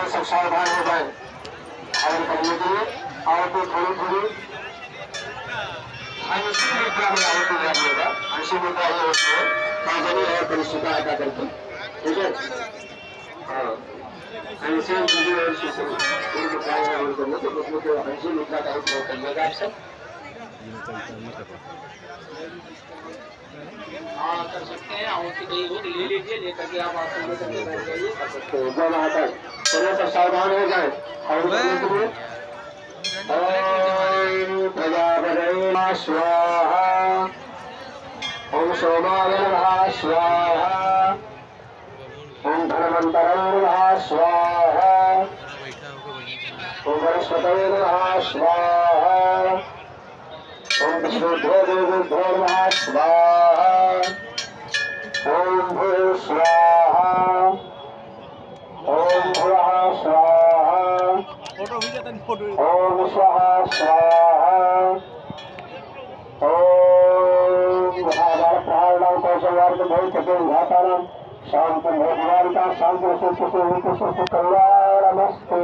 सब सावधान हो जाए और करने के लिए आरती थोड़ी थोड़ी 80 मुद्रा में आरती करिएगा। 80 मुद्रा ही होती है साधनी और परिष्ठता अदा करके, ठीक है। हाँ, 80 मुद्रा और करने तो उसमें तो 80 मुद्रा का उपयोग करिएगा आप सब। हाँ कर सकते हैं, आहुति नहीं हो तो ले लीजिए, लेकर के आप आसन में करके बैठ जाइए, कर सकते हैं। जय माता दी। चलिए सब सावधान हो जाए और ओम प्रजापतये नमः स्वाहा, ओम सोमाय नमः स्वाहा, ओम धन्वन्तरे नमः स्वाहा, ओम बृहस्पतये नमः स्वाहा, ओम विष्णुभ्यो देवेभ्यो नमः स्वाहा, ओम भूः स्वाहा, ओम भुवः स्वाहा, ओम स्वाहा स्वाहा, ओम महाभारत कौशल्यार्थ भविष्यति शांति भगवानिका शांति सुख कल्याणमस्तु।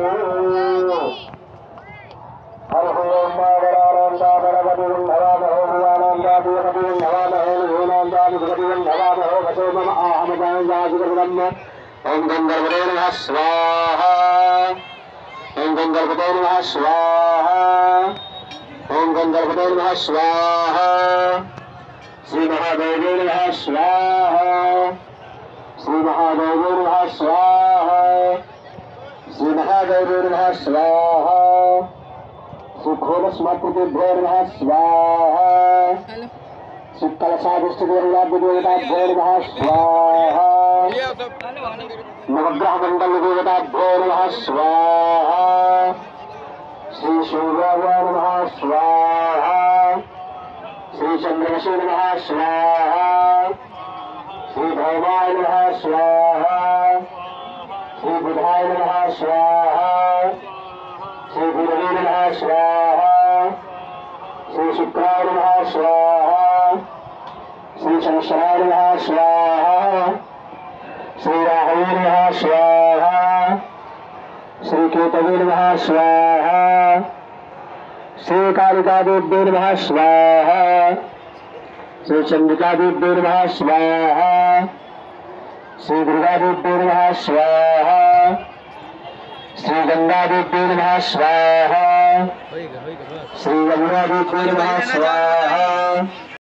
हर ओम वरानंदा वरवदि भवामहे भुवानंदा देवदि भवामहे भुवनंदा देवदि भवामहे वसो मम आहम जायजादिब्रह्म। ओम गंधर्वणे नमः स्वाहा, ओम गंधर्वणे नमः स्वाहा, ओम गंधर्वणे नमः स्वाहा, श्री महादेवे नमः स्वाहा, श्री महादेवे नमः स्वाहा, श्री महादेवे नमः स्वाहा, श्री घोरस्मातृभ्यो नमः स्वाहा, श्री कलशाधिष्ठिदेवताभ्यो नमः स्वाहा, नवग्रह मंडल देवताभ्यो नमः स्वाहा, श्री सूर्याय नमः स्वाहा, श्री चंद्रवशे नमः स्वाहा, श्री भौमाय नमः स्वाहा, श्री बुधाय नमः स्वाहा, श्री गुरवे नमः स्वाहा, श्री शुक्राय नमः स्वाहा, श्री शनिश्चराय नमः स्वाहा, श्री राहवे नमः स्वाहा, श्री केतवे नमः स्वाहा, श्री कालिकादेव्ये नमः स्वाहा, श्री चंडिकादेव्ये नमः स्वाहा, श्री दुर्गादेव्ये नमः स्वाहा, श्री गंगादेव्ये नमः स्वाहा, श्री यमुनादेव्ये नमः स्वाहा।